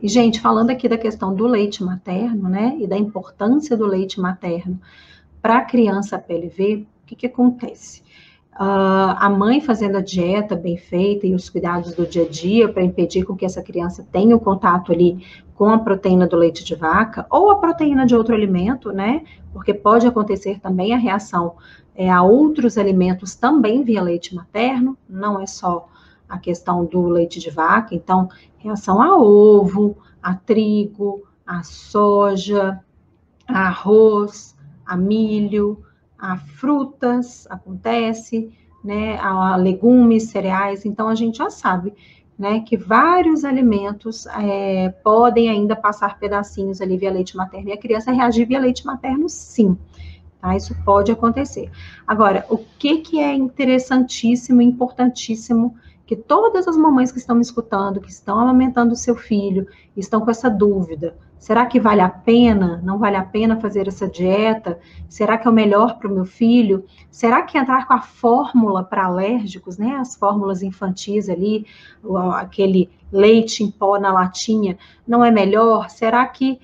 E, gente, falando aqui da questão do leite materno, né, e da importância do leite materno para a criança PLV, o que acontece? A mãe fazendo a dieta bem feita e os cuidados do dia a dia para impedir com que essa criança tenha o contato ali com a proteína do leite de vaca ou a proteína de outro alimento, né? Porque pode acontecer também a reação a outros alimentos também via leite materno, não é só a questão do leite de vaca, então, reação a ovo, a trigo, a soja, a arroz, a milho, a frutas, acontece, né, a legumes, cereais, então a gente já sabe, né, que vários alimentos podem ainda passar pedacinhos ali via leite materno, e a criança reagir via leite materno, sim, tá? Isso pode acontecer. Agora, o que é interessantíssimo, importantíssimo, que todas as mamães que estão me escutando, que estão amamentando o seu filho, estão com essa dúvida, será que vale a pena? Não vale a pena fazer essa dieta? Será que é o melhor para o meu filho? Será que entrar com a fórmula para alérgicos, né? As fórmulas infantis ali, aquele leite em pó na latinha, não é melhor? Será que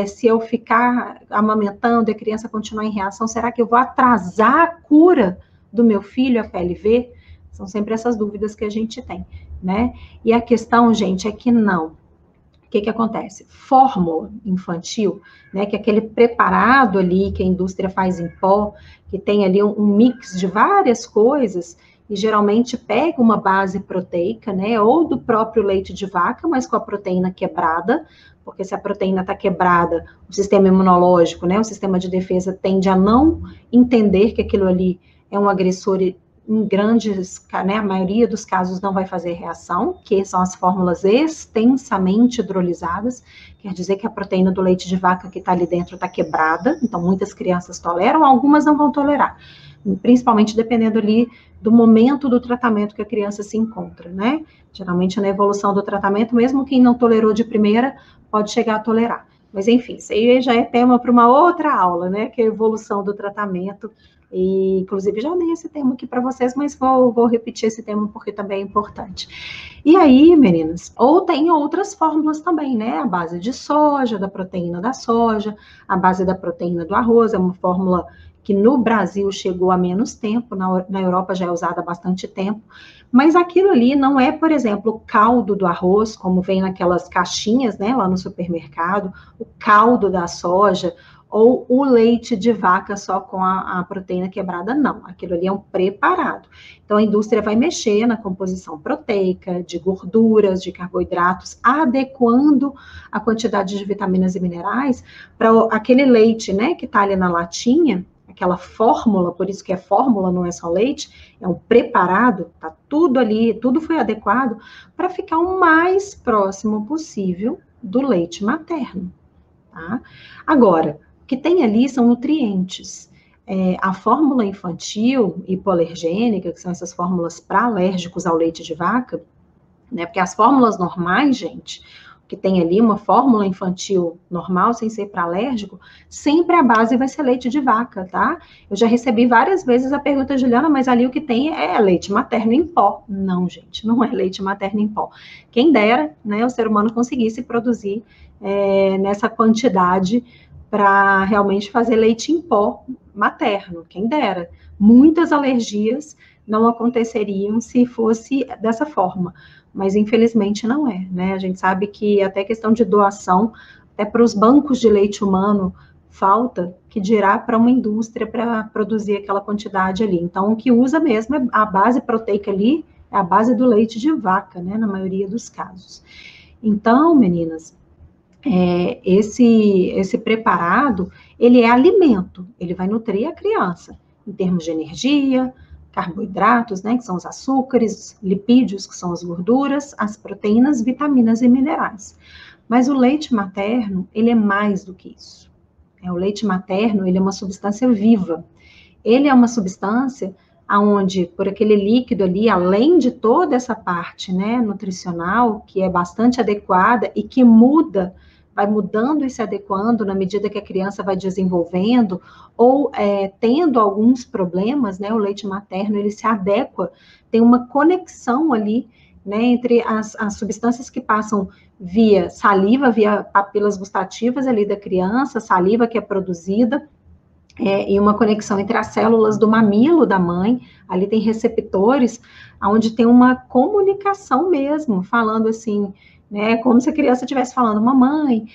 se eu ficar amamentando e a criança continuar em reação, será que eu vou atrasar a cura do meu filho, a PLV? São sempre essas dúvidas que a gente tem, né? E a questão, gente, é que não. O que acontece? Fórmula infantil, né, que é aquele preparado ali que a indústria faz em pó, que tem ali um mix de várias coisas, e geralmente pega uma base proteica, né, ou do próprio leite de vaca, mas com a proteína quebrada, porque se a proteína está quebrada, o sistema imunológico, né, o sistema de defesa tende a não entender que aquilo ali é um agressor em grandes, né, a maioria dos casos não vai fazer reação, que são as fórmulas extensamente hidrolisadas, quer dizer que a proteína do leite de vaca que está ali dentro está quebrada, então muitas crianças toleram, algumas não vão tolerar, principalmente dependendo ali do momento do tratamento que a criança se encontra, né? Geralmente na evolução do tratamento, mesmo quem não tolerou de primeira, pode chegar a tolerar. Mas enfim, isso aí já é tema para uma outra aula, né? Que é a evolução do tratamento. E, inclusive, já dei esse tema aqui para vocês, mas vou repetir esse tema porque também é importante. E aí, meninas, ou tem outras fórmulas também, né? A base de soja, da proteína da soja, a base da proteína do arroz, é uma fórmula que no Brasil chegou há menos tempo, na Europa já é usada há bastante tempo, mas aquilo ali não é, por exemplo, o caldo do arroz, como vem naquelas caixinhas, né, lá no supermercado, o caldo da soja, ou o leite de vaca só com a proteína quebrada, não. Aquilo ali é um preparado. Então, a indústria vai mexer na composição proteica, de gorduras, de carboidratos, adequando a quantidade de vitaminas e minerais para aquele leite, né, que está ali na latinha, aquela fórmula, por isso que é fórmula, não é só leite, é um preparado, tá tudo ali, tudo foi adequado para ficar o mais próximo possível do leite materno, tá? Agora, o que tem ali são nutrientes. A fórmula infantil hipoalergênica, que são essas fórmulas para alérgicos ao leite de vaca, né? Porque as fórmulas normais, gente, que tem ali uma fórmula infantil normal, sem ser para alérgico, sempre a base vai ser leite de vaca, tá? Eu já recebi várias vezes a pergunta, Juliana, mas ali o que tem é leite materno em pó. Não, gente, não é leite materno em pó. Quem dera, né, o ser humano conseguisse produzir nessa quantidade para realmente fazer leite em pó materno, quem dera. Muitas alergias não aconteceriam se fosse dessa forma, mas infelizmente não é, né? A gente sabe que até questão de doação, até para os bancos de leite humano, falta, que dirá para uma indústria para produzir aquela quantidade ali. Então, o que usa mesmo é a base proteica ali, é a base do leite de vaca, né? Na maioria dos casos. Então, meninas, esse preparado, ele é alimento, ele vai nutrir a criança, em termos de energia, carboidratos, né, que são os açúcares, lipídios, que são as gorduras, as proteínas, vitaminas e minerais. Mas o leite materno, ele é mais do que isso. O leite materno, ele é uma substância viva. Ele é uma substância onde, por aquele líquido ali, além de toda essa parte, né, nutricional, que é bastante adequada e que muda, vai mudando e se adequando na medida que a criança vai desenvolvendo ou tendo alguns problemas, né, o leite materno, ele se adequa, tem uma conexão ali né, entre as substâncias que passam via saliva, via papilas gustativas ali da criança, saliva que é produzida, e uma conexão entre as células do mamilo da mãe, ali tem receptores, onde tem uma comunicação mesmo, falando assim, né, como se a criança estivesse falando, mamãe,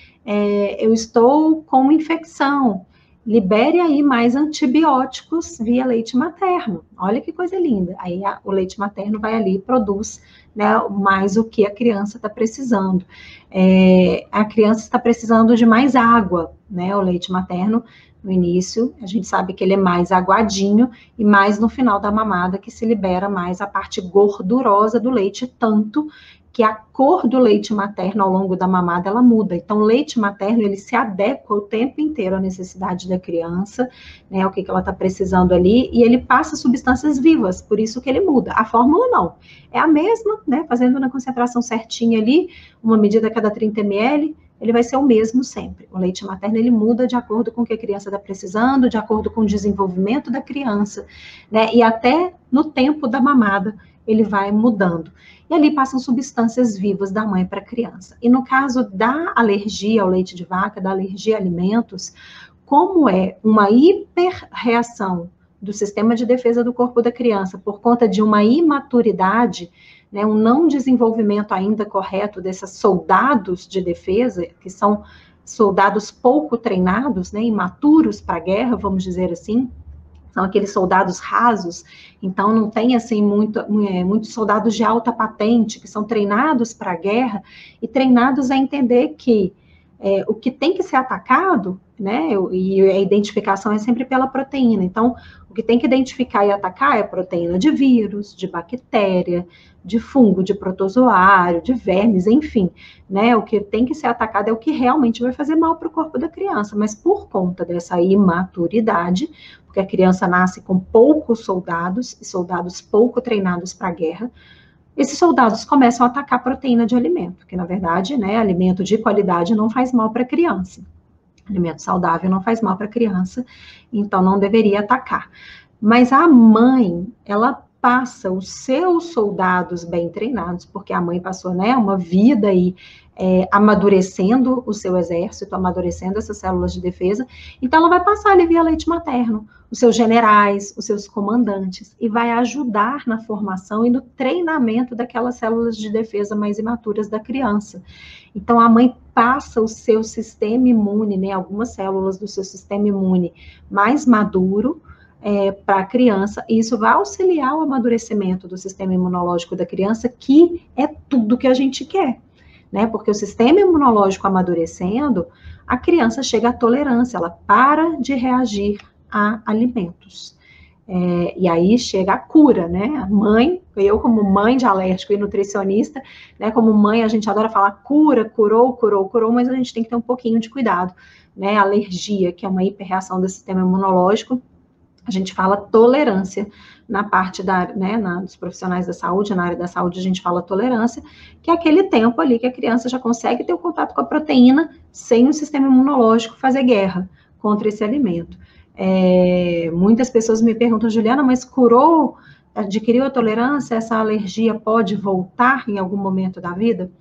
eu estou com uma infecção, libere aí mais antibióticos via leite materno. Olha que coisa linda. Aí o leite materno vai ali e produz, né, mais o que a criança está precisando. A criança está precisando de mais água, né? O leite materno, no início, a gente sabe que ele é mais aguadinho e mais no final da mamada que se libera mais a parte gordurosa do leite, tanto que a cor do leite materno ao longo da mamada, ela muda. Então, o leite materno, ele se adequa o tempo inteiro à necessidade da criança, né, o que ela está precisando ali, e ele passa substâncias vivas, por isso que ele muda. A fórmula não. É a mesma, né, fazendo na concentração certinha ali, uma medida a cada 30 ml, ele vai ser o mesmo sempre. O leite materno, ele muda de acordo com o que a criança está precisando, de acordo com o desenvolvimento da criança, né, e até no tempo da mamada, ele vai mudando. E ali passam substâncias vivas da mãe para a criança. E no caso da alergia ao leite de vaca, da alergia a alimentos, como é uma hiperreação do sistema de defesa do corpo da criança por conta de uma imaturidade, né, um não desenvolvimento ainda correto desses soldados de defesa, que são soldados pouco treinados, né, imaturos para a guerra, vamos dizer assim, são aqueles soldados rasos, então não tem assim muitos soldados de alta patente que são treinados para a guerra e treinados a entender que o que tem que ser atacado, né, e a identificação é sempre pela proteína, então o que tem que identificar e atacar é a proteína de vírus, de bactéria, de fungo, de protozoário, de vermes, enfim, né, o que tem que ser atacado é o que realmente vai fazer mal para o corpo da criança, mas por conta dessa imaturidade, porque a criança nasce com poucos soldados, e soldados pouco treinados para a guerra, esses soldados começam a atacar proteína de alimento, que na verdade, né, alimento de qualidade não faz mal para a criança. Alimento saudável não faz mal para a criança, então não deveria atacar. Mas a mãe, ela passa os seus soldados bem treinados, porque a mãe passou, né, uma vida aí amadurecendo o seu exército, amadurecendo essas células de defesa, então ela vai passar ali via leite materno, os seus generais, os seus comandantes, e vai ajudar na formação e no treinamento daquelas células de defesa mais imaturas da criança. Então, a mãe passa o seu sistema imune, né, algumas células do seu sistema imune mais maduro, para a criança, e isso vai auxiliar o amadurecimento do sistema imunológico da criança, que é tudo que a gente quer, né? Porque o sistema imunológico amadurecendo, a criança chega à tolerância, ela para de reagir a alimentos. E aí chega a cura, né? A mãe, eu como mãe de alérgico e nutricionista, né? Como mãe, a gente adora falar cura, curou, mas a gente tem que ter um pouquinho de cuidado, né? Alergia, que é uma hiperreação do sistema imunológico, a gente fala tolerância na parte dos profissionais da saúde, na área da saúde a gente fala tolerância, que é aquele tempo ali que a criança já consegue ter o contato com a proteína sem o sistema imunológico fazer guerra contra esse alimento. Muitas pessoas me perguntam, Juliana, mas adquiriu a tolerância, essa alergia pode voltar em algum momento da vida?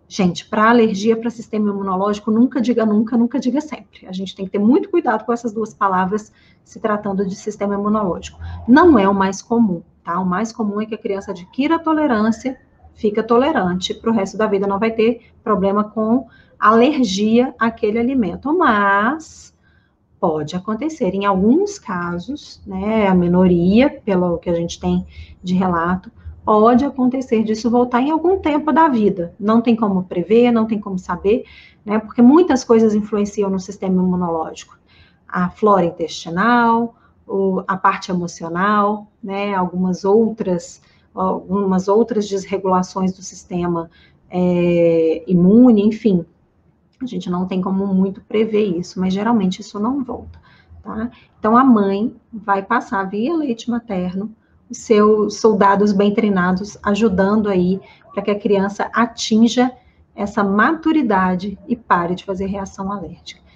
Gente, para alergia, para sistema imunológico, nunca diga nunca, nunca diga sempre. A gente tem que ter muito cuidado com essas duas palavras se tratando de sistema imunológico. Não é o mais comum, tá? O mais comum é que a criança adquira a tolerância, fica tolerante, para o resto da vida não vai ter problema com alergia àquele alimento. Mas pode acontecer em alguns casos, né? A minoria, pelo que a gente tem de relato, pode acontecer disso voltar em algum tempo da vida. Não tem como prever, não tem como saber, né? Porque muitas coisas influenciam no sistema imunológico. A flora intestinal, a parte emocional, né? Algumas outras desregulações do sistema imune, enfim. A gente não tem como muito prever isso, mas geralmente isso não volta, tá? Então, a mãe vai passar via leite materno os seus soldados bem treinados, ajudando aí para que a criança atinja essa maturidade e pare de fazer reação alérgica.